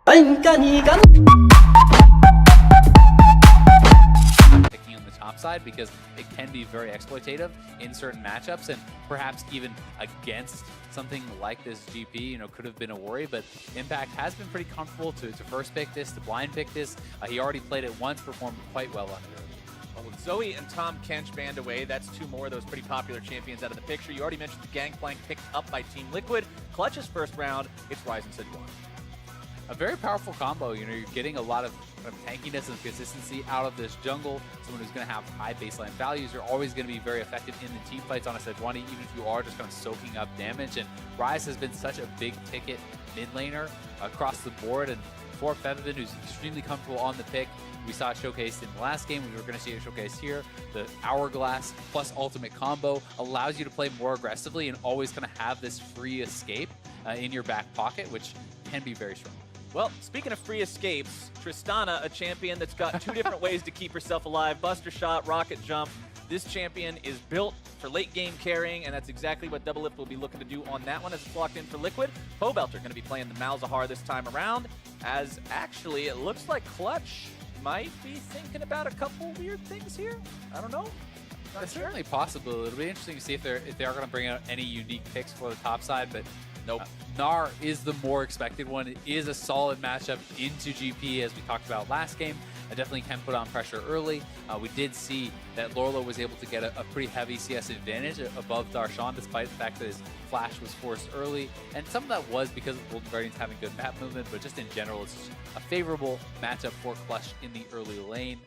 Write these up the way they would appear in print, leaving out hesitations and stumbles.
Picking on the top side because it can be very exploitative in certain matchups, and perhaps even against something like this GP, could have been a worry, but Impact has been pretty comfortable to first pick this, to blind pick this. He already played it once, performed quite well on it. Well, with Zoe and Tom Kench banned away, that's two more of those pretty popular champions out of the picture. You already mentioned the Gangplank picked up by Team Liquid. Clutch's first round, it's Ryze and Sejuani. A very powerful combo. You're getting a lot of tankiness and consistency out of this jungle. Someone who's going to have high baseline values. You're always going to be very effective in the team fights on a Sejuani, even if you are just kind of soaking up damage. And Ryze has been such a big ticket mid laner across the board. And for Febiven, who's extremely comfortable on the pick, we saw it showcased in the last game. We were going to see it showcased here. The Hourglass plus ultimate combo allows you to play more aggressively and always kind of have this free escape in your back pocket, which can be very strong. Well, speaking of free escapes, Tristana, a champion that's got two different ways to keep herself alive. Buster Shot, Rocket Jump. This champion is built for late game carrying, and that's exactly what Double Lift will be looking to do on that one as it's locked in for Liquid. Pobelter going to be playing the Malzahar this time around, as actually it looks like Clutch might be thinking about a couple weird things here. I don't know. It's certainly possible. It'll be interesting to see if they are going to bring out any unique picks for the top side, but nope. Gnar is the more expected one. It is a solid matchup into GP, as we talked about last game. I definitely can put on pressure early. We did see that Lorlo was able to get a pretty heavy CS advantage above Darshan, despite the fact that his flash was forced early. And some of that was because of Golden Guardians having good map movement, but just in general, it's just a favorable matchup for Clutch in the early lane.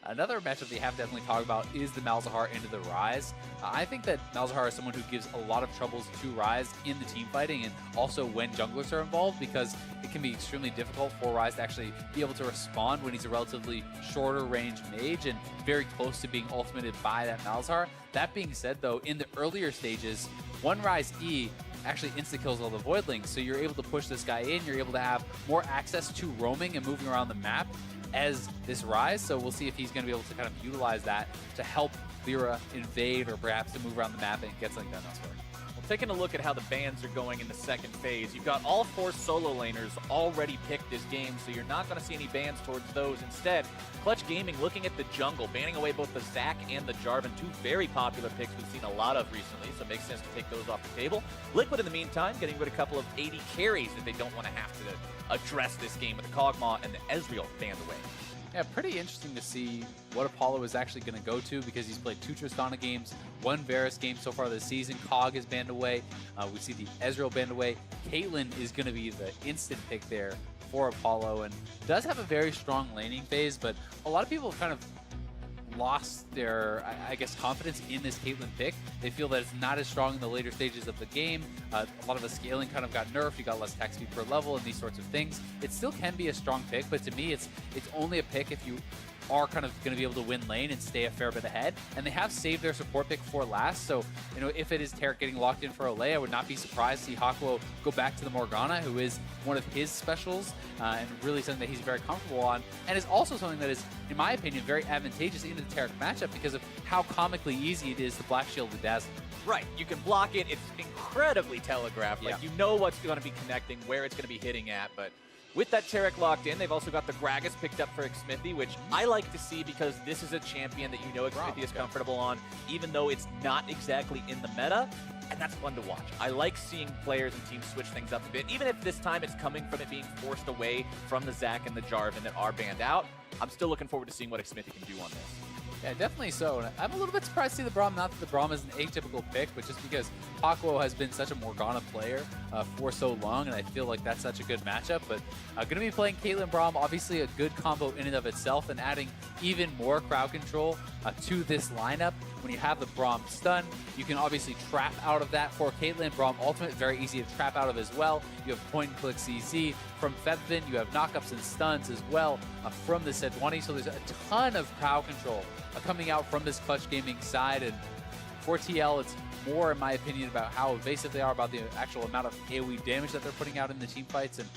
Another matchup they have definitely talked about is the Malzahar into the Ryze. I think that Malzahar is someone who gives a lot of troubles to Ryze in the team fighting and also when junglers are involved, because it can be extremely difficult for Ryze to actually be able to respond when he's a relatively shorter range mage and very close to being ultimated by that Malzahar. That being said though, in the earlier stages, one Ryze E actually insta-kills all the Voidlings, so you're able to push this guy in, you're able to have more access to roaming and moving around the map as this Ryze, so we'll see if he's going to be able to kind of utilize that to help Lyra invade or perhaps to move around the map and get something done elsewhere. Well, taking a look at how the bans are going in the second phase, you've got all four solo laners already picked this game, so you're not going to see any bans towards those. Instead, Clutch Gaming looking at the jungle, banning away both the Zac and the Jarvan, two very popular picks we've seen a lot of recently, so it makes sense to take those off the table. Liquid, in the meantime, getting rid of a couple of 80 carries that they don't want to have to address this game with the Kog'Maw and the Ezreal banned away. Yeah, pretty interesting to see what Apollo is actually going to go to, because he's played 2 Tristana games, 1 Varus game so far this season. Kog is banned away. We see the Ezreal banned away. Caitlyn is going to be the instant pick there for Apollo and does have a very strong laning phase, but a lot of people have kind of lost their, I guess, confidence in this Caitlyn pick. They feel that it's not as strong in the later stages of the game. A lot of the scaling kind of got nerfed. You got less attack speed per level and these sorts of things. It still can be a strong pick, but to me, it's only a pick if you are kind of going to be able to win lane and stay a fair bit ahead. And they have saved their support pick for last. So, if it is Taric getting locked in for Olay, I would not be surprised to see Hakuo go back to the Morgana, who is one of his specials and really something that he's very comfortable on. And is also something that is, in my opinion, very advantageous into the Taric matchup because of how comically easy it is to Black Shield the Dazzle. Right, you can block it. It's incredibly telegraphed. Like, you know what's going to be connecting, where it's going to be hitting at, but with that Taric locked in, they've also got the Gragas picked up for Xmithie, which I like to see because this is a champion that Xmithie is comfortable on, even though it's not exactly in the meta, and that's fun to watch. I like seeing players and teams switch things up a bit, even if this time it's coming from it being forced away from the Zac and the Jarvan that are banned out. I'm still looking forward to seeing what Xmithie can do on this. Yeah, definitely so. And I'm a little bit surprised to see the Braum. Not that the Braum is an atypical pick, but just because Hakuo has been such a Morgana player for so long, and I feel like that's such a good matchup. But going to be playing Caitlyn Braum, obviously a good combo in and of itself, and adding even more crowd control to this lineup. When you have the Braum stun, you can obviously trap out of that for Caitlyn. Braum ultimate, very easy to trap out of as well. You have point and click CZ from Febiven. You have knockups and stuns as well from the Sejuani. So there's a ton of crowd control coming out from this Clutch Gaming side. And for TL, it's more, in my opinion, about how evasive they are, about the actual amount of AoE damage that they're putting out in the team fights. And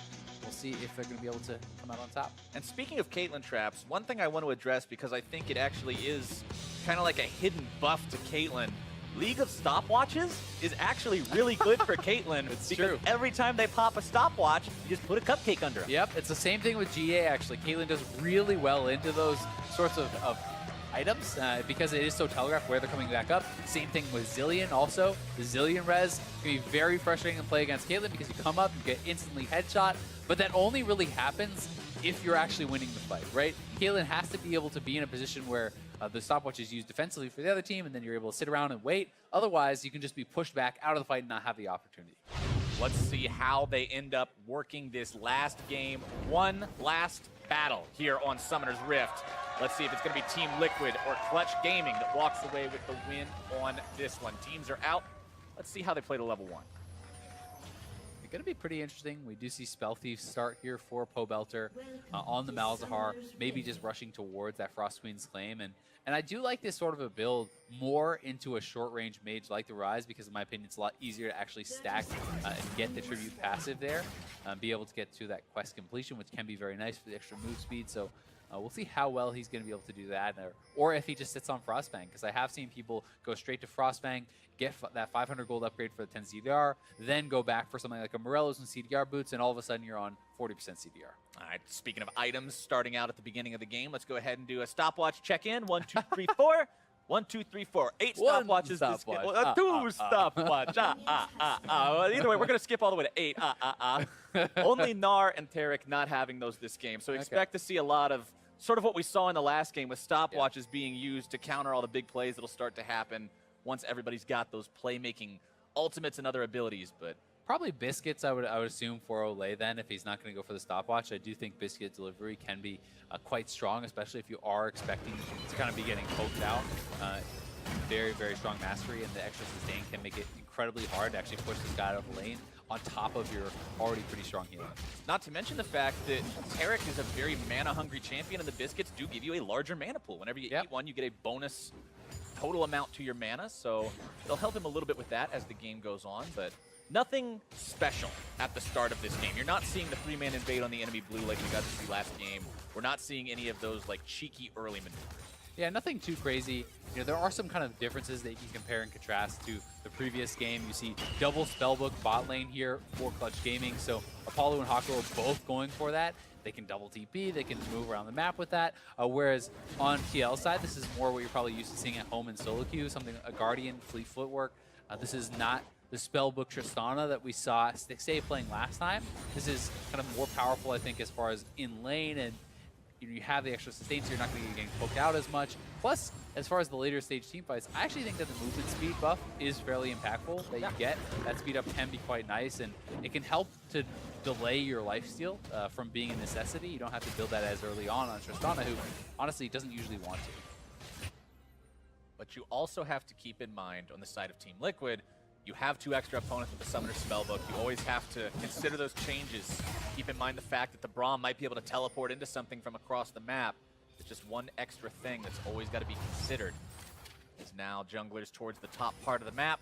we'll see if they're going to be able to come out on top. And speaking of Caitlyn traps, one thing I want to address, because I think it actually is kind of like a hidden buff to Caitlyn. League of Stopwatches is actually really good for Caitlyn because true. every time they pop a stopwatch, you just put a cupcake under them. Yep, it's the same thing with GA, actually. Caitlyn does really well into those sorts of items because it is so telegraphed where they're coming back up. Same thing with Zillion also. The Zillion res can be very frustrating to play against Caitlyn because you come up, you get instantly headshot, but that only really happens if you're actually winning the fight, right? Caitlyn has to be able to be in a position where the stopwatch is used defensively for the other team, and then you're able to sit around and wait. Otherwise, you can just be pushed back out of the fight and not have the opportunity. Let's see how they end up working this last game. One last battle here on Summoner's Rift. Let's see if it's going to be Team Liquid or Clutch Gaming that walks away with the win on this one. Teams are out. Let's see how they play to level 1. It's going to be pretty interesting. We do see Spell Thief start here for Pobelter on the Malzahar, maybe just rushing towards that Frost Queen's Claim. And I do like this sort of a build more into a short-range mage like the Rise because, in my opinion, it's a lot easier to actually stack and get the Tribute passive there, be able to get to that quest completion, which can be very nice for the extra move speed. So we'll see how well he's going to be able to do that, or if he just sits on Frostfang, because I have seen people go straight to Frostfang, get that 500 gold upgrade for the 10 CDR, then go back for something like a Morello's and CDR boots, and all of a sudden you're on 40% CDR. All right, speaking of items starting out at the beginning of the game, let's go ahead and do a stopwatch check-in. 1, 2, 3, 4. 1, 2, 3, 4. 8 stopwatches. Stopwatch. 2 stopwatch. Well, either way, we're going to skip all the way to 8. Only Gnar and Taric not having those this game. So expect to see a lot of sort of what we saw in the last game with stopwatches being used to counter all the big plays that'll start to happen once everybody's got those playmaking ultimates and other abilities. But probably Biscuits, I would assume, for Olay then, if he's not going to go for the stopwatch. I do think Biscuit delivery can be quite strong, especially if you are expecting to kind of be getting poked out. Very, very strong mastery, and the extra sustain can make it incredibly hard to actually push this guy out of the lane on top of your already pretty strong healing. Not to mention the fact that Taric is a very mana-hungry champion, and the Biscuits do give you a larger mana pool. Whenever you eat one, you get a bonus total amount to your mana, so they'll help him a little bit with that as the game goes on, but nothing special at the start of this game. You're not seeing the 3-man invade on the enemy blue like we got to see last game. We're not seeing any of those like cheeky early maneuvers. Yeah, nothing too crazy. You know, there are some kind of differences that you can compare and contrast to the previous game. You see double Spellbook bot lane here for Clutch Gaming, so Apollo and Hako are both going for that. They can double TP, they can move around the map with that, whereas on TL side, this is more what you're probably used to seeing at home in solo queue, something a Guardian, Fleet Footwork. This is not the Spellbook Tristana that we saw Stixxay playing last time. This is kind of more powerful, I think, as far as in lane, and you have the extra sustain, so you're not going to be getting poked out as much. Plus, as far as the later stage team fights, I actually think that the movement speed buff is fairly impactful that you get. That speed up can be quite nice, and it can help to delay your lifesteal from being a necessity. You don't have to build that as early on Tristana, who honestly doesn't usually want to. But you also have to keep in mind on the side of Team Liquid, you have 2 extra opponents with the Summoner Spellbook. You always have to consider those changes. Keep in mind the fact that the Braum might be able to teleport into something from across the map. It's just one extra thing that's always got to be considered. As now junglers towards the top part of the map.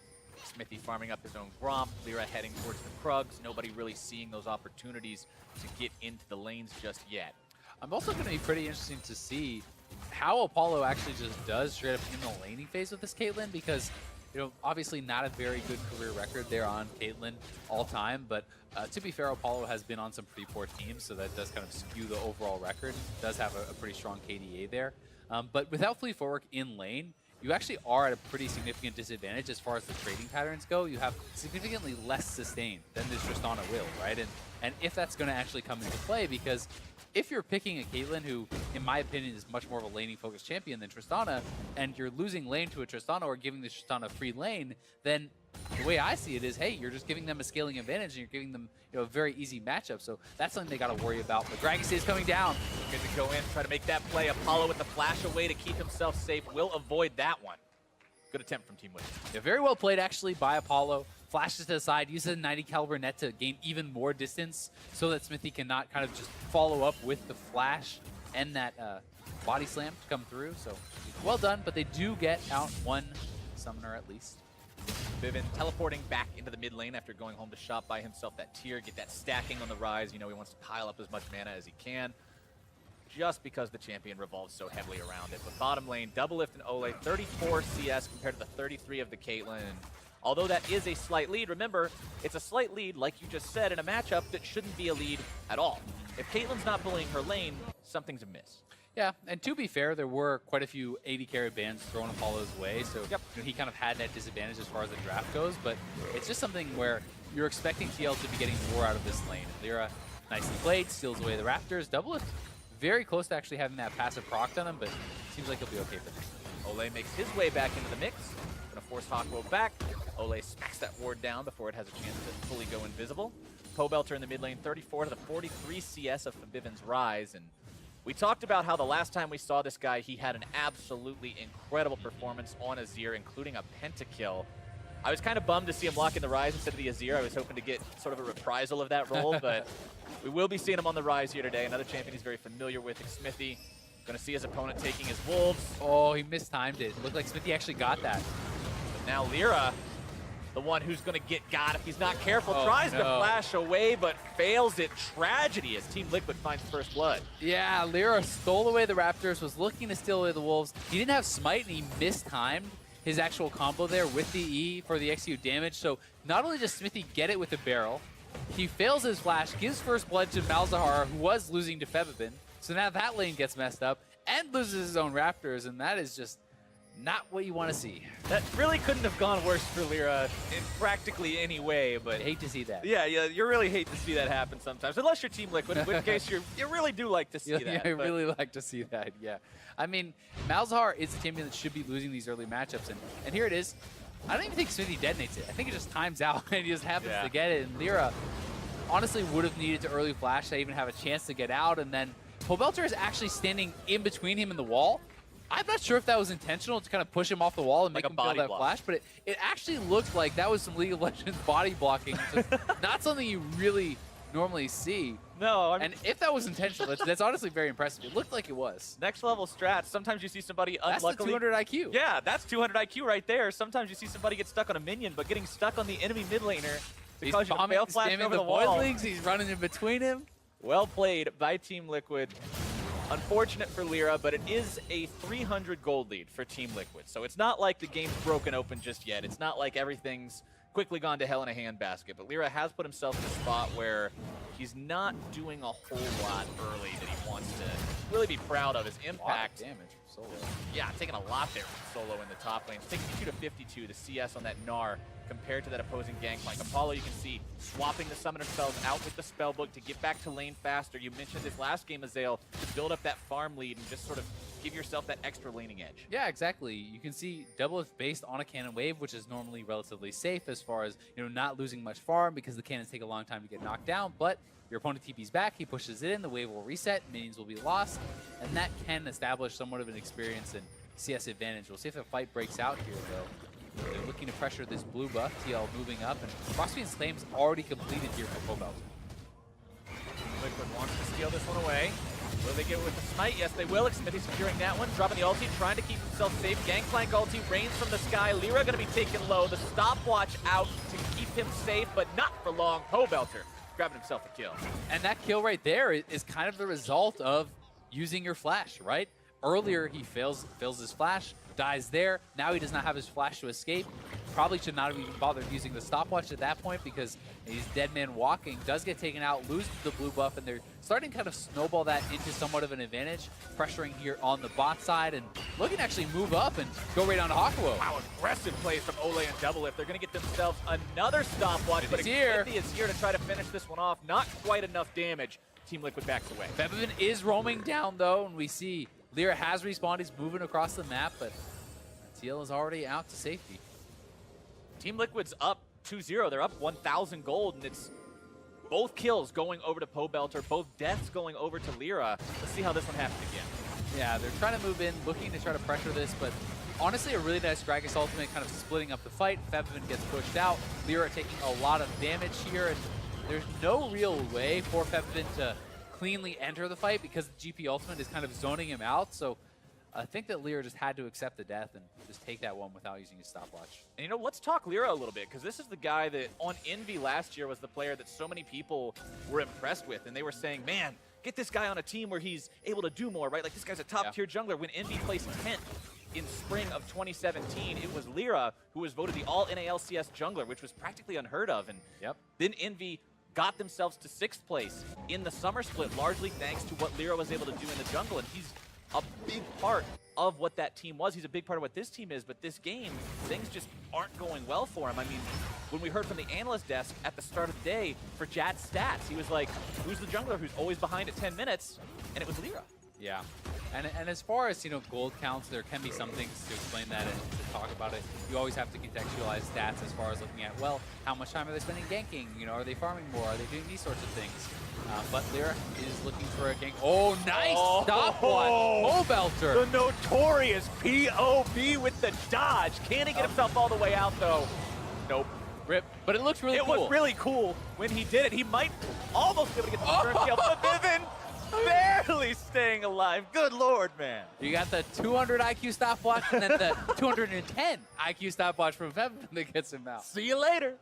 Smithy farming up his own Gromp. Lyra heading towards the Krugs. Nobody really seeing those opportunities to get into the lanes just yet. I'm also going to be pretty interesting to see how Apollo actually just does straight up in the laning phase with this Caitlyn, because you know, obviously not a very good career record there on Caitlyn all time, but to be fair, Apollo has been on some pretty poor teams, so that does kind of skew the overall record. Does have a pretty strong KDA there. But without Fleet Footwork in lane, you actually are at a pretty significant disadvantage as far as the trading patterns go. You have significantly less sustain than this Tristana will, right? And if that's going to actually come into play, because if you're picking a Caitlyn who, in my opinion, is much more of a laning-focused champion than Tristana, and you're losing lane to a Tristana or giving the Tristana free lane, then the way I see it is, hey, you're just giving them a scaling advantage, and you're giving them, you know, a very easy matchup. So that's something they got to worry about. But Gragas is coming down. Good to go in, try to make that play. Apollo with the flash away to keep himself safe. Will avoid that one. Good attempt from Team Liquid. Yeah, very well played, actually, by Apollo. Flashes to the side, uses a 90 caliber net to gain even more distance so that Smithy cannot kind of just follow up with the flash and that body slam to come through. So well done, but they do get out one summoner at least. Vivin teleporting back into the mid lane after going home to shop by himself that tier, get that stacking on the Rise. You know, he wants to pile up as much mana as he can. just because the champion revolves so heavily around it. But bottom lane, Doublelift and Ole, 34 CS compared to the 33 of the Caitlyn. And although that is a slight lead, remember, it's a slight lead, like you just said, in a matchup that shouldn't be a lead at all. If Caitlyn's not bullying her lane, something's amiss. Yeah, and to be fair, there were quite a few 80 carry bans thrown Apollo's way, so you know, he kind of had that disadvantage as far as the draft goes, but it's just something where you're expecting TL to be getting more out of this lane. Lyra, nicely played, steals away the Raptors. Doublelift very close to actually having that passive proc on him, but seems like he'll be okay for this. Ole makes his way back into the mix. Gonna force Hawkwo back. Ole smacks that ward down before it has a chance to fully go invisible. Pobelter in the mid lane, 34 to the 43 CS of Fabiven's Rise, and we talked about how the last time we saw this guy, he had an absolutely incredible performance on Azir, including a pentakill. I was kind of bummed to see him lock in the Rise instead of the Azir. I was hoping to get sort of a reprisal of that role, but we will be seeing him on the Rise here today. Another champion he's very familiar with, Smithy. Going to see his opponent taking his Wolves. Oh, he mistimed it. Looked like Smithy actually got that. But now Lyra, the one who's going to get got if he's not careful, tries to flash away, but fails it. Tragedy as Team Liquid finds first blood. Yeah, Lyra stole away the Raptors, was looking to steal away the Wolves. He didn't have Smite, and he mistimed his actual combo there with the E for the XU damage. So not only does Smithy get it with the barrel, he fails his flash, gives first blood to Malzahar, who was losing to Febibin. So now that lane gets messed up, and loses his own Raptors, and that is just not what you want to see. That really couldn't have gone worse for Lyra in practically any way, but I hate to see that. Yeah, you really hate to see that happen sometimes, unless you're Team Liquid, in which case you really do like to see that. Yeah, I really like to see that, yeah. I mean, Malzahar is a champion that should be losing these early matchups, and here it is. I don't even think Smithy detonates it. I think it just times out, and he just happens to get it, and Lyra honestly would have needed to early flash to even have a chance to get out, and then Pobelter is actually standing in between him and the wall. I'm not sure if that was intentional to kind of push him off the wall and make him feel that flash, but it actually looked like that was some League of Legends body blocking, which is not something you really normally see. No, and if that was intentional, that's honestly very impressive. It looked like it was. Next level strats, sometimes you see somebody unluckily... That's the 200 IQ. Yeah, that's 200 IQ right there. Sometimes you see somebody get stuck on a minion, but getting stuck on the enemy mid laner because you fail flash over the wall. He's running in between him. Well played by Team Liquid. Unfortunate for Lyra, but it is a 300 gold lead for Team Liquid. So it's not like the game's broken open just yet. It's not like everything's quickly gone to hell in a handbasket. But Lyra has put himself in a spot where he's not doing a whole lot early that he wants to really be proud of. His impact. Damage from Solo. Yeah, taking a lot there from Solo in the top lane. 62 to 52, the CS on that Gnar compared to that opposing Gangplank. Apollo, you can see, swapping the summoner spells out with the spellbook to get back to lane faster. You mentioned this last game, Azael, to build up that farm lead and just sort of give yourself that extra laning edge. Yeah, exactly. You can see Doublelift based on a cannon wave, which is normally relatively safe as far as, you know, not losing much farm because the cannons take a long time to get knocked down, but your opponent TP's back, he pushes it in, the wave will reset, minions will be lost, and that can establish somewhat of an experience and CS advantage. We'll see if the fight breaks out here, though. They're looking to pressure this blue buff, TL moving up, and Frostfiend's Claim's already completed here for Pobelter. Liquid wants to steal this one away. Will they get it with the smite? Yes, they will. Smithy securing that one, dropping the ulti, trying to keep himself safe. Gangplank ulti rains from the sky. Lyra going to be taken low. The stopwatch out to keep him safe, but not for long. Pobelter grabbing himself a kill. And that kill right there is kind of the result of using your flash, right? Earlier, he fails his flash, dies there. Now he does not have his flash to escape. Probably should not have even bothered using the stopwatch at that point because he's dead man walking, does get taken out, loses the blue buff, and they're starting to kind of snowball that into somewhat of an advantage, pressuring here on the bot side and looking to actually move up and go right on to Hawkwo. Wow, aggressive plays from Ole and Doublelift. They're going to get themselves another stopwatch, but Smithy is here to try to finish this one off. Not quite enough damage. Team Liquid backs away. Febibin is roaming down, though, and we see Lyra has respawned. He's moving across the map, but TL is already out to safety. Team Liquid's up 2-0. They're up 1,000 gold, and it's both kills going over to Pobelter, both deaths going over to Lyra. Let's see how this one happens again. Yeah, they're trying to move in, looking to try to pressure this, but honestly, a really nice Gragas ultimate kind of splitting up the fight. Febibin gets pushed out. Lyra taking a lot of damage here, and there's no real way for Febibin to cleanly enter the fight because the GP ultimate is kind of zoning him out. So I think that Lyra just had to accept the death and just take that one without using his stopwatch. And you know, let's talk Lyra a little bit, because this is the guy that on Envy last year was the player that so many people were impressed with, and they were saying, man, get this guy on a team where he's able to do more, right? Like, this guy's a top-tier jungler. When Envy placed 10th in spring of 2017, it was Lyra who was voted the all-NA-LCS jungler, which was practically unheard of. And then Envy got themselves to 6th place in the summer split, largely thanks to what Lyra was able to do in the jungle. And he's a big part of what that team was. He's a big part of what this team is, but this game, things just aren't going well for him. I mean, when we heard from the analyst desk at the start of the day for Jad's stats, he was like, who's the jungler who's always behind at 10 minutes? And it was Lyra. Yeah. And as far as, gold counts, there can be some things to explain that and to talk about it. You always have to contextualize stats as far as looking at, well, how much time are they spending ganking? Are they farming more? Are they doing these sorts of things? But Lyra is looking for a gank. Oh, nice stopwatch. Belter. The notorious POV with the dodge. Can he get himself all the way out, though? Nope. Rip. But it looks really cool. It was really cool when he did it. He might almost be able to get the return kill, but Vivian barely staying alive. Good Lord, man. You got the 200 IQ stopwatch and then the 210 IQ stopwatch from Fevin that gets him out. See you later.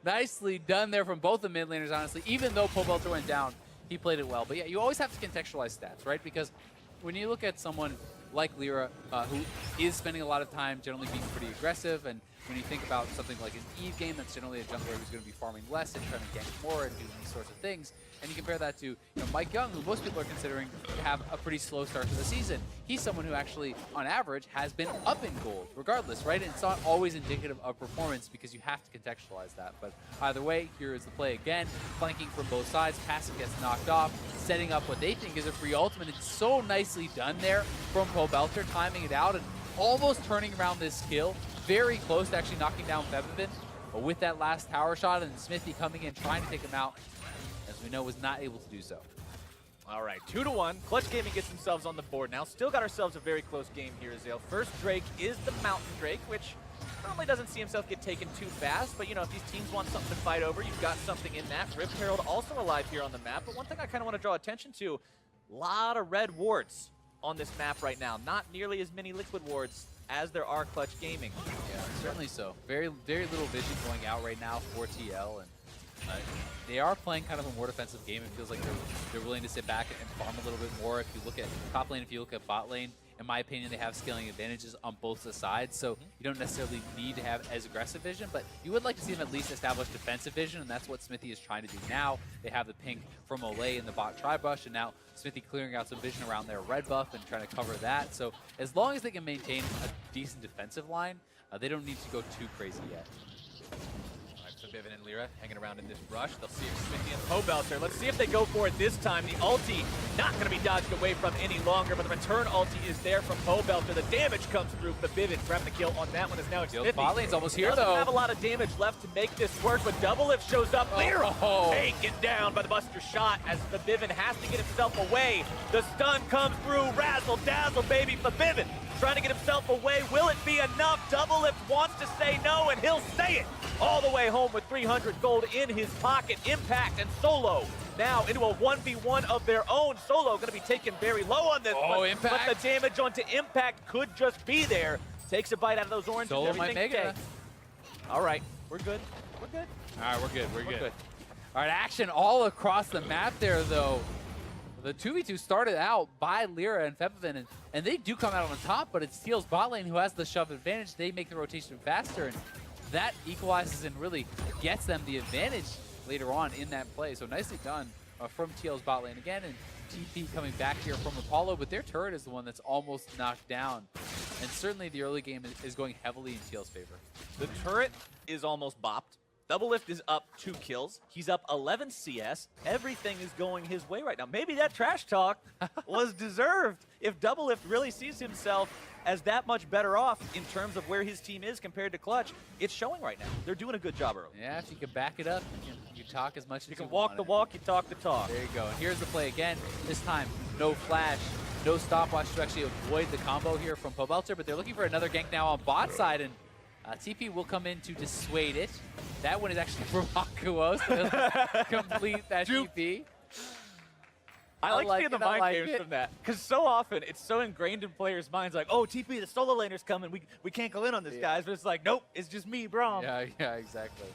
Nicely done there from both the mid laners, honestly. Even though Pobelter went down, he played it well. But yeah, you always have to contextualize stats, right? Because when you look at someone like Lyra, who is spending a lot of time generally being pretty aggressive, and when you think about something like an Eve game, that's generally a jungler who's going to be farming less and trying to gank more and do these sorts of things. And you compare that to Mike Young, who most people are considering to have a pretty slow start to the season. He's someone who actually, on average, has been up in gold, regardless, right? And it's not always indicative of performance because you have to contextualize that. But either way, here is the play again. Flanking from both sides, passive gets knocked off, setting up what they think is a free ultimate. It's so nicely done there from Pobelter, timing it out and almost turning around this kill. Very close to actually knocking down Fevin, but with that last tower shot and Smithy coming in trying to take him out, as we know, was not able to do so. All right, 2-1. Clutch Gaming gets themselves on the board now. Still got ourselves a very close game here, Azale. First Drake is the Mountain Drake, which normally doesn't see himself get taken too fast, but if these teams want something to fight over, you've got something in that. Rift Herald also alive here on the map, but one thing I kind of want to draw attention to, a lot of red wards on this map right now. Not nearly as many liquid wards as there are Clutch Gaming. Yeah, certainly so. Very, very little vision going out right now for TL, and they are playing kind of a more defensive game. It feels like they're willing to sit back and farm a little bit more. If you look at top lane, if you look at bot lane, in my opinion, they have scaling advantages on both the sides, so you don't necessarily need to have as aggressive vision, but you would like to see them at least establish defensive vision, and that's what Smithy is trying to do now. They have the pink from Olay in the bot tri-bush, and now Smithy clearing out some vision around their red buff and trying to cover that. So as long as they can maintain a decent defensive line, they don't need to go too crazy yet. So Vivian and Lyra hanging around in this rush. They'll see if Smithy and Pobelter. Let's see if they go for it this time. The ulti not going to be dodged away from any longer, but the return ulti is there from Pobelter. The damage comes through for Vivian. Grabbing the kill on that one is now Smithy. Bot lane's almost here, though. Doesn't have a lot of damage left to make this work, but Double Lift shows up. Lyra taken down by the Buster shot as the Vivian has to get himself away. The stun comes through. Razzle dazzle, baby, for Vivian. Trying to get himself away. Will it be enough? Double Lift wants to say no, and he'll say it all the way home with 300 gold in his pocket. Impact and Solo now into a 1v1 of their own. Solo going to be taken very low on this, but the damage onto Impact could just be there. Takes a bite out of those oranges. Solo might make it. All right, we're good. We're good. All right, we're good. We're good. All right, action all across the map there, though. The 2v2 started out by Lyra and Fevin, and they do come out on top, but it's Teal's bot lane who has the shove advantage. They make the rotation faster, and that equalizes and really gets them the advantage later on in that play. So nicely done from Teal's bot lane again, and TP coming back here from Apollo, but their turret is the one that's almost knocked down. And certainly the early game is going heavily in Teal's favor. The turret is almost bopped. Double Lift is up 2 kills. He's up 11 CS. Everything is going his way right now. Maybe that trash talk was deserved. If Double Lift really sees himself as that much better off in terms of where his team is compared to Clutch, it's showing right now. They're doing a good job early. Yeah, if you can back it up, you talk as much as you can walk the walk, you talk the talk. There you go. And here's the play again. This time, no flash, no stopwatch to actually avoid the combo here from Pobelter, but they're looking for another gank now on bot side, and TP will come in to dissuade it. That one is actually from Akuos to complete that TP. I like seeing the mind games from that, because so often it's so ingrained in players' minds, like, oh, TP, the solo laner's coming, we can't go in on this, guys. But it's like, nope, it's just me, bro. Yeah, exactly.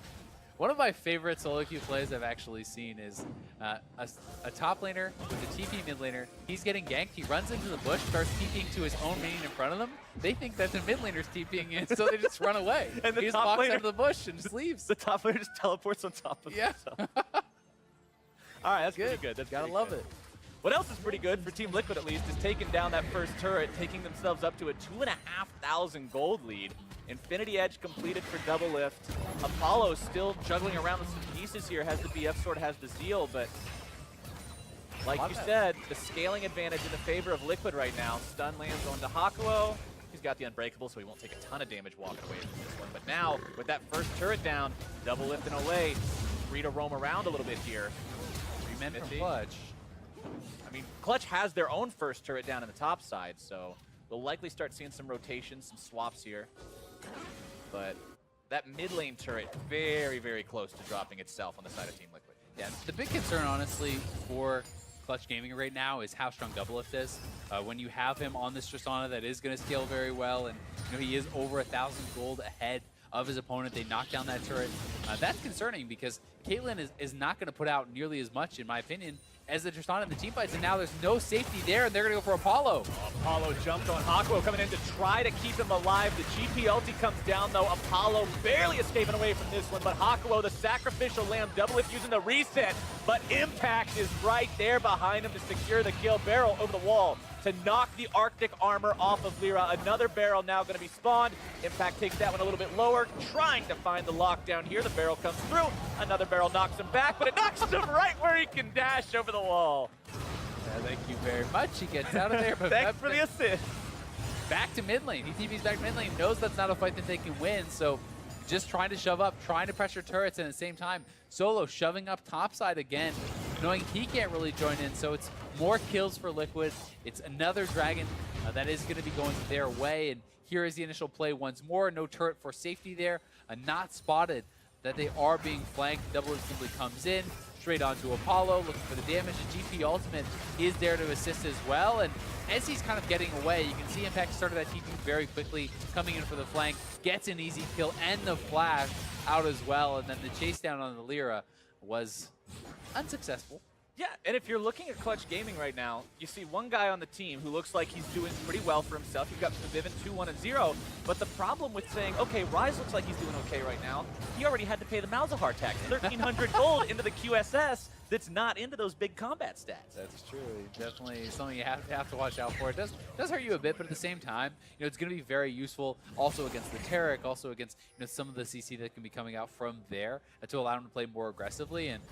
One of my favorite solo queue plays I've actually seen is a top laner with a TP mid laner. He's getting ganked. He runs into the bush, starts TPing to his own minion in front of them. They think that the mid laner's TPing in, so they just run away. And the he just top walks laner, out of the bush and just leaves. The top laner just teleports on top of himself. All right, that's good. pretty good. That's Gotta pretty love good. it. What else is pretty good for Team Liquid, at least, is taking down that first turret, taking themselves up to a 2,500 gold lead. Infinity Edge completed for double lift. Apollo still juggling around with some pieces here, has the BF sword, has the Zeal, but like you said, the scaling advantage in the favor of Liquid right now. Stun lands onto Hakuo. He's got the Unbreakable, so he won't take a ton of damage walking away from this one. But now, with that first turret down, double lift and away, free to roam around a little bit here. 3 men from Clutch. I mean, Clutch has their own first turret down in the top side, so we'll likely start seeing some rotations, some swaps here. But that mid lane turret, very, very close to dropping itself on the side of Team Liquid. Yeah, the big concern, honestly, for Clutch Gaming right now is how strong double lift is. When you have him on this Tristana that is going to scale very well, and he is over 1,000 gold ahead of his opponent, they knock down that turret. That's concerning because Caitlyn is not going to put out nearly as much, in my opinion, as the Tristana in the team fights, and now there's no safety there, and they're going to go for Apollo. Apollo jumped on Hakuo coming in to try to keep him alive. The GP ulti comes down, though. Apollo barely escaping away from this one, but Hakuo, the sacrificial lamb, double lift using the reset, but Impact is right there behind him to secure the kill. Barrel over the wall to knock the Arctic armor off of Lyra. Another barrel now going to be spawned. Impact takes that one a little bit lower, trying to find the lockdown here. The barrel comes through. Another barrel knocks him back, but it knocks him right where he can dash over the wall. Thank you very much. He gets out of there. But thanks for the assist. Back to mid lane. He TP's back to mid lane, knows that's not a fight that they can win, so just trying to shove up, trying to pressure turrets, and at the same time, Solo shoving up topside again, knowing he can't really join in, so it's more kills for Liquid. It's another dragon that is going to be going their way, and here is the initial play once more. No turret for safety there, not spotted that they are being flanked. Double simply comes in, straight onto Apollo, looking for the damage. The GP ultimate is there to assist as well, and as he's kind of getting away, you can see Impact started that TP very quickly, coming in for the flank, gets an easy kill, and the flash out as well, and then the chase down on the Lyra was unsuccessful. Yeah, and if you're looking at Clutch Gaming right now, you see one guy on the team who looks like he's doing pretty well for himself. You've got Vivint 2-1-0, but the problem with saying, okay, Ryze looks like he's doing okay right now, he already had to pay the Malzahar tax, 1,300 gold into the QSS that's not into those big combat stats. That's true. Definitely something you have to watch out for. It does hurt you a bit, but at the same time, it's going to be very useful also against the Taric, also against some of the CC that can be coming out from there to allow him to play more aggressively. And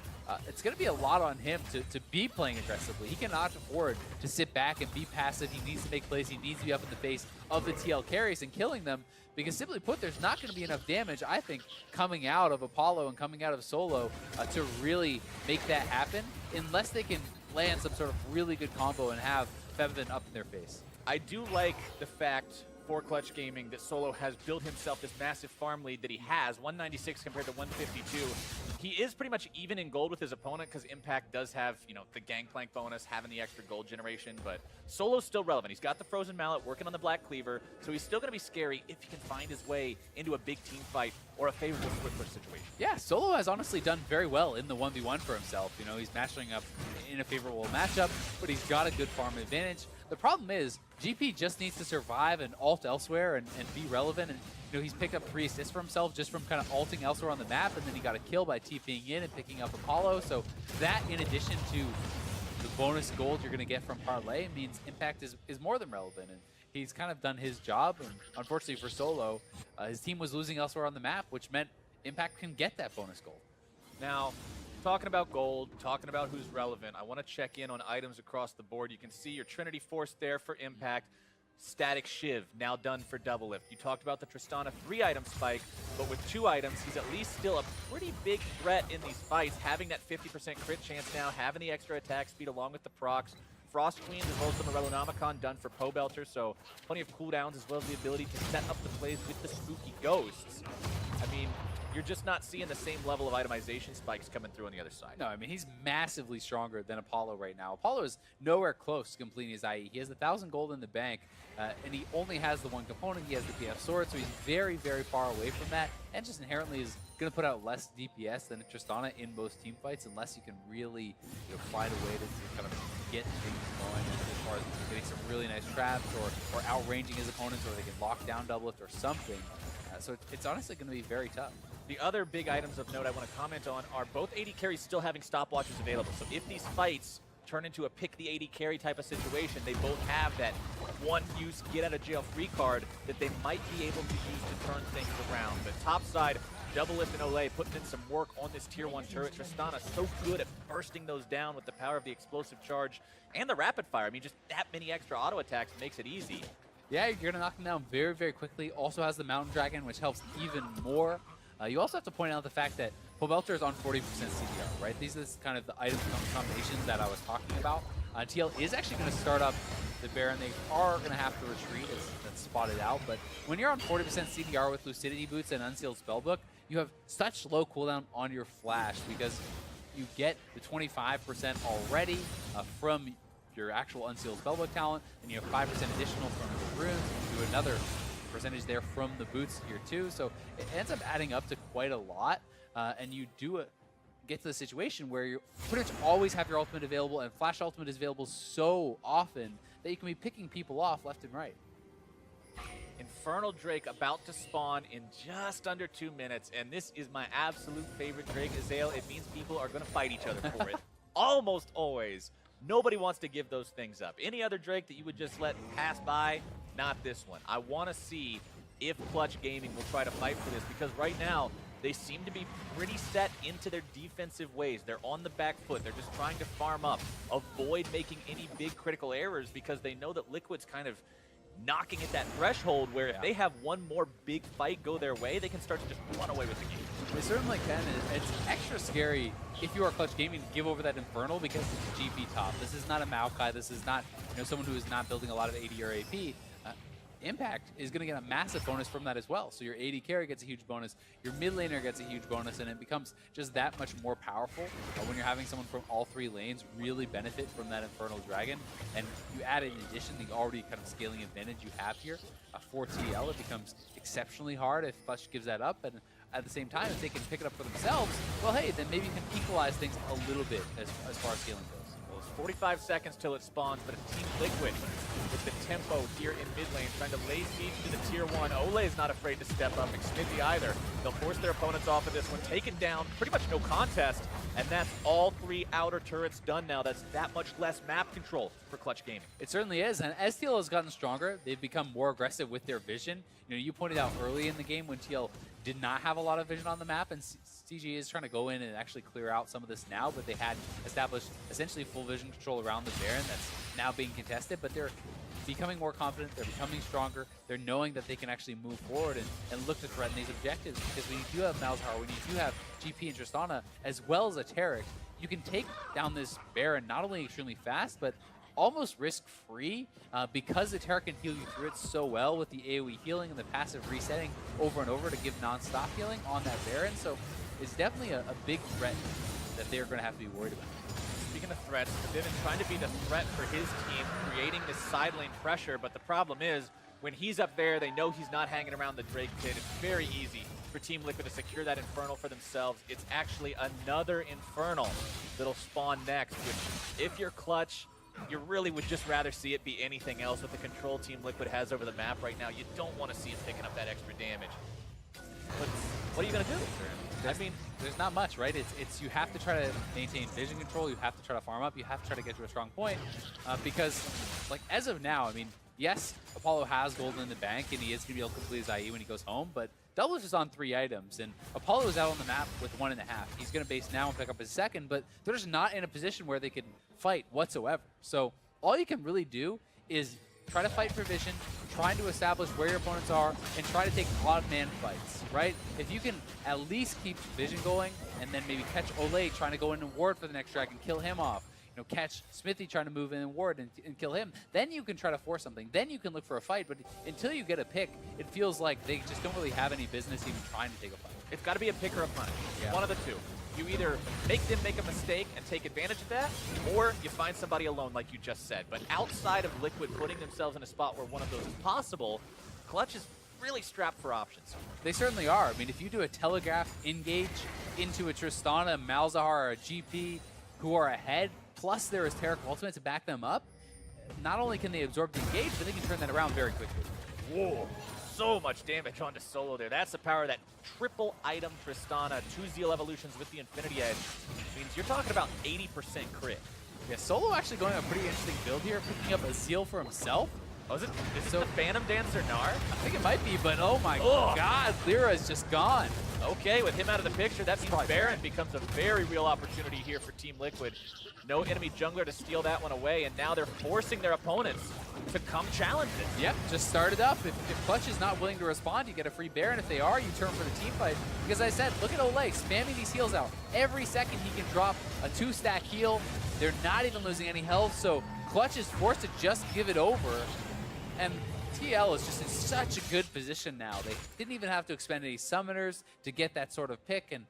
it's going to be a lot on him to be playing aggressively. He cannot afford to sit back and be passive. He needs to make plays. He needs to be up in the face of the TL carries and killing them. Because simply put, there's not going to be enough damage, I think, coming out of Apollo and coming out of Solo to really make that happen, unless they can land some sort of really good combo and have Febiven up in their face. I do like the fact for Clutch Gaming that Solo has built himself this massive farm lead that he has, 196 compared to 152. He is pretty much even in gold with his opponent because Impact does have, the Gangplank bonus, having the extra gold generation, but Solo's still relevant. He's got the Frozen Mallet working on the Black Cleaver, so he's still going to be scary if he can find his way into a big team fight or a favorable split push situation. Yeah, Solo has honestly done very well in the 1v1 for himself. He's matching up in a favorable matchup, but he's got a good farm advantage. The problem is, GP just needs to survive and ult elsewhere and be relevant. And he's picked up 3 assists for himself just from kind of ulting elsewhere on the map, and then he got a kill by TPing in and picking up Apollo. So that, in addition to the bonus gold you're going to get from Parlay, means Impact is more than relevant. And he's kind of done his job. And unfortunately for Solo, his team was losing elsewhere on the map, which meant Impact can get that bonus gold. Now, talking about gold, talking about who's relevant, I want to check in on items across the board. You can see your Trinity Force there for Impact. Static Shiv, now done for double lift. You talked about the Tristana 3-item spike, but with 2 items, he's at least still a pretty big threat in these fights, having that 50% crit chance now, having the extra attack speed along with the procs. Frost Queens as well as the Morellonomicon done for Pobelter, so plenty of cooldowns as well as the ability to set up the plays with the spooky ghosts. I mean, you're just not seeing the same level of itemization spikes coming through on the other side. No, I mean, he's massively stronger than Apollo right now. Apollo is nowhere close to completing his IE. He has 1,000 gold in the bank, and he only has the one component. He has the PF sword, so he's very, very far away from that, and just inherently is going to put out less DPS than Tristana in most team fights unless you can really find a way to kind of get things going as far as getting some really nice traps or outranging his opponents, or they can lock down doublelift or something. So it's honestly going to be very tough. The other big items of note I want to comment on are both AD carries still having stopwatches available. So if these fights turn into a pick the AD carry type of situation, they both have that one use get out of jail free card that they might be able to use to turn things around. But top side, Doublelift and Olay putting in some work on this tier 1 turret. Tristana so good at bursting those down with the power of the explosive charge and the rapid fire. I mean, just that many extra auto attacks makes it easy. Yeah, you're going to knock them down very, very quickly. Also has the Mountain Dragon, which helps even more. You also have to point out the fact that Pobelter is on 40% CDR, right? These are kind of the item combinations that I was talking about. TL is actually going to start up the Baron. They are going to have to retreat, as that's spotted out. But when you're on 40% CDR with Lucidity Boots and Unsealed Spellbook, you have such low cooldown on your flash because you get the 25% already from your actual Unsealed Spellbook talent, and you have 5% additional from your runes. You do another percentage there from the boots here too. So it ends up adding up to quite a lot, and you do get to the situation where you pretty much always have your ultimate available, and Flash Ultimate is available so often that you can be picking people off left and right. Infernal Drake about to spawn in just under 2 minutes, and this is my absolute favorite Drake, Azael. It means people are going to fight each other for it. Almost always. Nobody wants to give those things up. Any other Drake that you would just let pass by, not this one. I want to see if Clutch Gaming will try to fight for this, because right now they seem to be pretty set into their defensive ways. They're on the back foot. They're just trying to farm up, avoid making any big critical errors, because they know that Liquid's kind of knocking at that threshold where if they have one more big fight go their way, they can start to just run away with the game. They certainly can, and it's extra scary if you are Clutch Gaming to give over that Infernal, because it's GP top. This is not a Maokai. This is not someone who is not building a lot of AD or AP. Impact is going to get a massive bonus from that as well. So your AD carry gets a huge bonus, your mid laner gets a huge bonus, and it becomes just that much more powerful when you're having someone from all 3 lanes really benefit from that Infernal Dragon. And you add in addition the already kind of scaling advantage you have here for TL. It becomes exceptionally hard if Clutch gives that up, and at the same time, if they can pick it up for themselves, well, hey, then maybe you can equalize things a little bit as far as scaling goes. Well, it's 45 seconds till it spawns, but it's Team Liquid with the tempo here in mid lane, trying to lay siege to the tier 1. Olay is not afraid to step up, Xmithie either. They'll force their opponents off of this one, taken down, pretty much no contest, and that's all 3 outer turrets done now. That's that much less map control for Clutch Gaming. It certainly is, and as TL has gotten stronger, they've become more aggressive with their vision. You pointed out early in the game when TL did not have a lot of vision on the map, and CG is trying to go in and actually clear out some of this now, but they had established essentially full vision control around the Baron that's now being contested, but they're becoming more confident, they're becoming stronger, they're knowing that they can actually move forward and look to threaten these objectives, because when you do have Malzahar, when you do have GP and Tristana, as well as a Taric, you can take down this Baron not only extremely fast, but almost risk-free, because the Taric can heal you through it so well with the AoE healing and the passive resetting over and over to give non-stop healing on that Baron. So it's definitely a big threat that they're going to have to be worried about. Speaking of threats, Vivian trying to be the threat for his team, creating this side lane pressure, but the problem is, when he's up there, they know he's not hanging around the Drake pit. It's very easy for Team Liquid to secure that Infernal for themselves. It's actually another Infernal that'll spawn next, which, if you're Clutch, you really would just rather see it be anything else with the control Team Liquid has over the map right now. You don't want to see him picking up that extra damage. But what are you going to do? I mean, there's not much, right? It's you have to try to maintain vision control, you have to try to farm up, you have to try to get to a strong point, because, like, as of now, I mean, yes, Apollo has golden in the bank, and he is going to be able to complete his IE when he goes home, but Doublelift is on 3 items, and Apollo is out on the map with 1.5. He's going to base now and pick up his second, but they're just not in a position where they can fight whatsoever. So all you can really do is try to fight for vision, trying to establish where your opponents are, and try to take odd man fights, right? If you can at least keep vision going, and then maybe catch Olay trying to go in and ward for the next dragon, kill him off, catch Xmithie trying to move in and ward and kill him, then you can try to force something. Then you can look for a fight, but until you get a pick, it feels like they just don't really have any business even trying to take a fight. It's got to be a pick or a punish. Yeah. One of the two. You either make them make a mistake and take advantage of that, or you find somebody alone like you just said. But outside of Liquid putting themselves in a spot where one of those is possible, Clutch is really strapped for options. They certainly are. I mean, if you do a telegraph engage into a Tristana, Malzahar, or a GP who are ahead, plus there is Taric Ultimate to back them up, not only can they absorb the engage, but they can turn that around very quickly. Whoa, so much damage onto Solo there. That's the power of that triple item Tristana, 2 Zeal Evolutions with the Infinity Edge. Means you're talking about 80% crit. Yeah, Solo actually going a pretty interesting build here, picking up a Zeal for himself. Oh, is it the Phantom Dancer Gnar? I think it might be, but oh my god, Lyra is just gone. Okay, with him out of the picture, that means Baron becomes a very real opportunity here for Team Liquid. No enemy jungler to steal that one away, and now they're forcing their opponents to come challenge it. Yep, just start it up. If Clutch is not willing to respond, you get a free Baron. If they are, you turn for the team fight. Because I said, look at Olay spamming these heals out. Every second he can drop a 2-stack heal. They're not even losing any health, so Clutch is forced to just give it over. And TL is just in such a good position now. They didn't even have to expend any summoners to get that sort of pick, and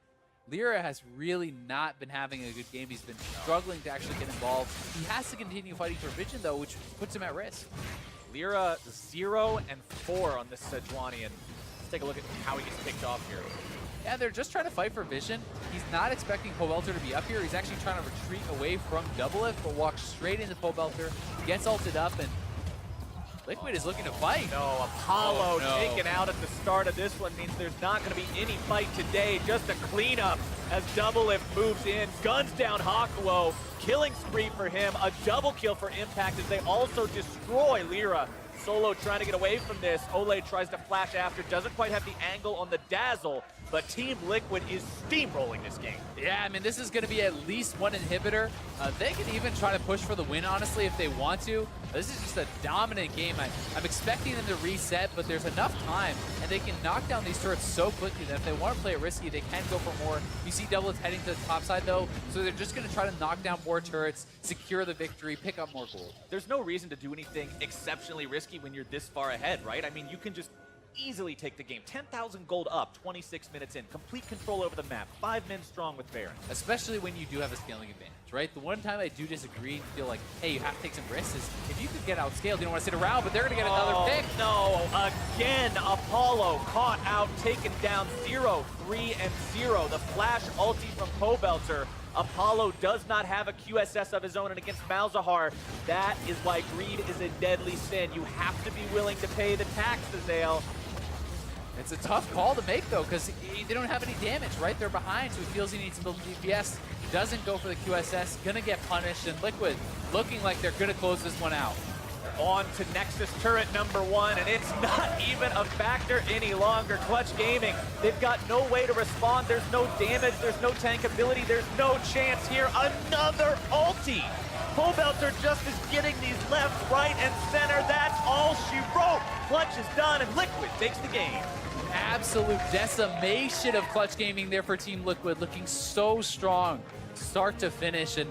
Lyra has really not been having a good game. He's been struggling to actually get involved. He has to continue fighting for Vision, though, which puts him at risk. Lyra 0 and 4 on this Sejuanian. Let's take a look at how he gets picked off here. Yeah, they're just trying to fight for Vision. He's not expecting Pobelter to be up here. He's actually trying to retreat away from Doublelift, but walks straight into Pobelter, gets ulted up, and Liquid is looking to fight. No, Apollo taken out at the start of this one means there's not going to be any fight today. Just a cleanup as Doublelift moves in, guns down Hakuo. Killing spree for him, a double kill for Impact as they also destroy Lyra. Solo trying to get away from this. Olay tries to flash after, doesn't quite have the angle on the dazzle, but Team Liquid is steamrolling this game. Yeah, I mean, this is going to be at least one inhibitor. They can even try to push for the win, honestly, if they want to. This is just a dominant game. I'm expecting them to reset, but there's enough time, and they can knock down these turrets so quickly that if they want to play it risky, they can go for more. You see Doublelift heading to the top side, though, so they're just going to try to knock down more turrets, secure the victory, pick up more gold. There's no reason to do anything exceptionally risky when you're this far ahead, right? I mean, you can just easily take the game. 10,000 gold up, 26 minutes in. Complete control over the map. 5 men strong with Baron. Especially when you do have a scaling advantage, right? The one time I do disagree and feel like, hey, you have to take some risks is if you could get outscaled, you don't want to sit around, but they're going to get another pick. No, again, Apollo caught out, taken down 0, 3, and 0. The flash ulti from Pobelter. Apollo does not have a QSS of his own, and against Malzahar, that is why greed is a deadly sin. You have to be willing to pay the tax, Azale. It's a tough call to make, though, because they don't have any damage, right? They're behind, so he feels he needs to build DPS. Doesn't go for the QSS, gonna get punished, and Liquid looking like they're gonna close this one out. On to Nexus turret number 1, and it's not even a factor any longer. Clutch Gaming, they've got no way to respond. There's no damage, there's no tank ability, there's no chance here. Another ulti! Pobelter just is getting these left, right, and center. That's all she wrote. Clutch is done, and Liquid takes the game. Absolute decimation of Clutch Gaming there for Team Liquid, looking so strong, start to finish, and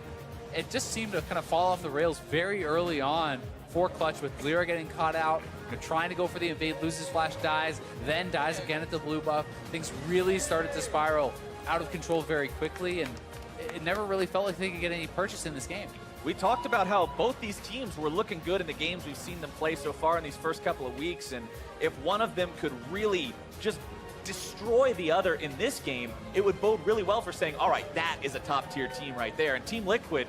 it just seemed to kind of fall off the rails very early on for Clutch, with Lyra getting caught out, trying to go for the invade, loses flash, dies, then dies again at the blue buff. Things really started to spiral out of control very quickly, and it never really felt like they could get any purchase in this game. We talked about how both these teams were looking good in the games we've seen them play so far in these first couple of weeks, and if one of them could really just destroy the other in this game, it would bode really well for saying, all right, that is a top-tier team right there. And Team Liquid,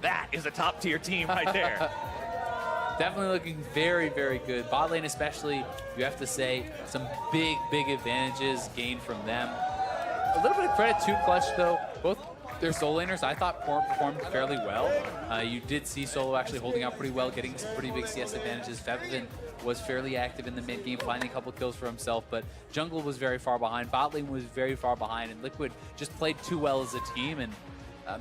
that is a top-tier team right there. Definitely looking very, very good. Bot lane especially, you have to say, some big, big advantages gained from them. A little bit of credit to Clutch, though. Both their solo laners, I thought, performed fairly well. You did see Solo actually holding out pretty well, getting some pretty big CS advantages. Fevin was fairly active in the mid game, finding a couple kills for himself, but jungle was very far behind. Bot lane was very far behind, and Liquid just played too well as a team and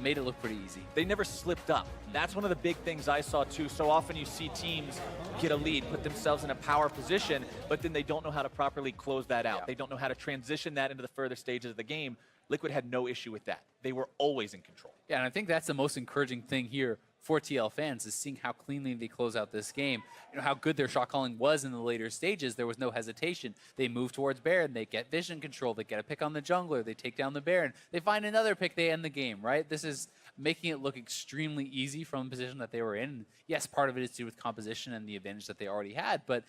made it look pretty easy. They never slipped up. That's one of the big things I saw too. So often you see teams get a lead, put themselves in a power position, but then they don't know how to properly close that out. Yeah. They don't know how to transition that into the further stages of the game. Liquid had no issue with that. They were always in control. Yeah, and I think that's the most encouraging thing here for TL fans is seeing how cleanly they close out this game. You know, how good their shot calling was in the later stages. There was no hesitation. They move towards Baron. They get vision control. They get a pick on the jungler. They take down the Baron. They find another pick. They end the game, right? This is making it look extremely easy from the position that they were in. Yes, part of it is to do with composition and the advantage that they already had, but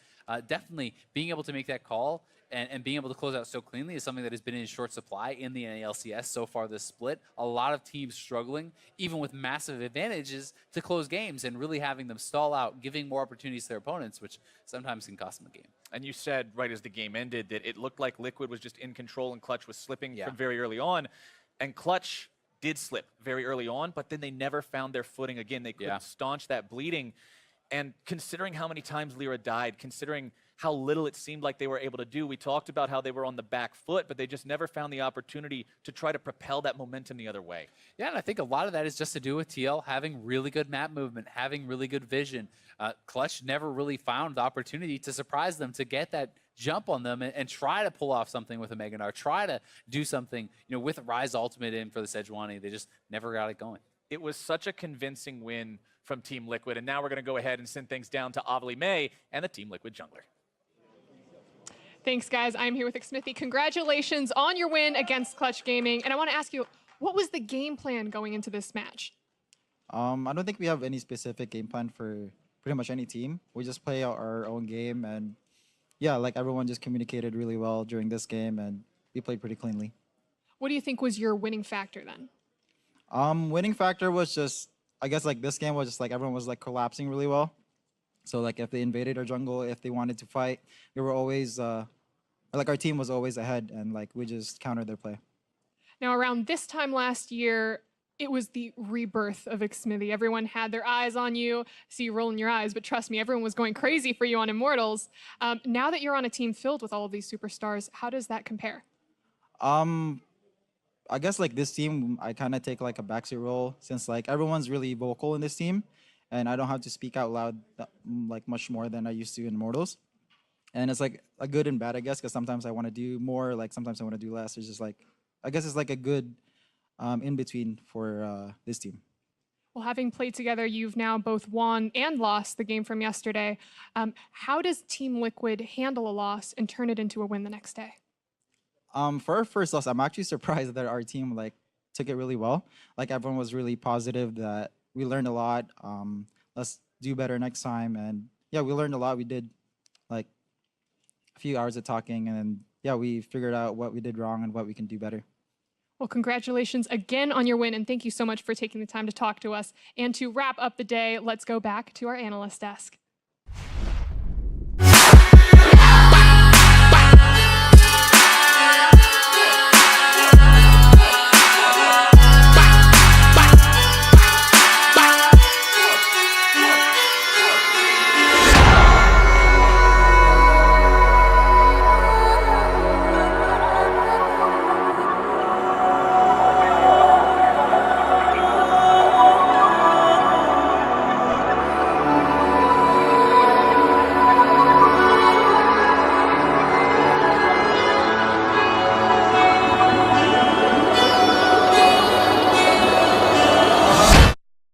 definitely being able to make that call and being able to close out so cleanly is something that has been in short supply in the LCS so far this split. A lot of teams struggling, even with massive advantages, to close games and really having them stall out, giving more opportunities to their opponents, which sometimes can cost them a game. And you said right as the game ended that it looked like Liquid was just in control and Clutch was slipping from very early on. And Clutch did slip very early on, but then they never found their footing again. They couldn't staunch that bleeding. And considering how many times Lyra died, considering how little it seemed like they were able to do, we talked about how they were on the back foot, but they just never found the opportunity to try to propel that momentum the other way. Yeah, and I think a lot of that is just to do with TL having really good map movement, having really good vision. Clutch never really found the opportunity to surprise them, to get that jump on them and try to pull off something with a Mega Gnar, try to do something, you know, with Ryze ultimate in for the Sejuani. They just never got it going. It was such a convincing win from Team Liquid, and now we're going to go ahead and send things down to Avali May and the Team Liquid jungler. Thanks, guys. I'm here with Xmithy. Congratulations on your win against Clutch Gaming. And I want to ask you, what was the game plan going into this match? I don't think we have any specific game plan for pretty much any team. We just play our own game, and yeah, like everyone just communicated really well during this game, and we played pretty cleanly. What do you think was your winning factor then? Winning factor was just, I guess like this game was just like everyone was like collapsing really well. So like if they invaded our jungle, if they wanted to fight, we were always like our team was always ahead, and like we just countered their play. Now around this time last year, it was the rebirth of Xmithy. Everyone had their eyes on you. I see you rolling your eyes, but trust me, everyone was going crazy for you on Immortals. Now that you're on a team filled with all of these superstars, how does that compare? I guess like this team, I kind of take like a backseat role since like everyone's really vocal in this team, and I don't have to speak out loud like much more than I used to in Immortals. And it's like a good and bad, I guess, because sometimes I want to do more, like sometimes I want to do less. It's just like, I guess it's like a good in between for this team. Well, having played together, you've now both won and lost the game from yesterday. How does Team Liquid handle a loss and turn it into a win the next day? For our first loss, I'm actually surprised that our team like took it really well. Like everyone was really positive that we learned a lot. Let's do better next time. And yeah, we learned a lot. We did like a few hours of talking, and yeah, we figured out what we did wrong and what we can do better. Well, congratulations again on your win, and thank you so much for taking the time to talk to us. And to wrap up the day, let's go back to our analyst desk.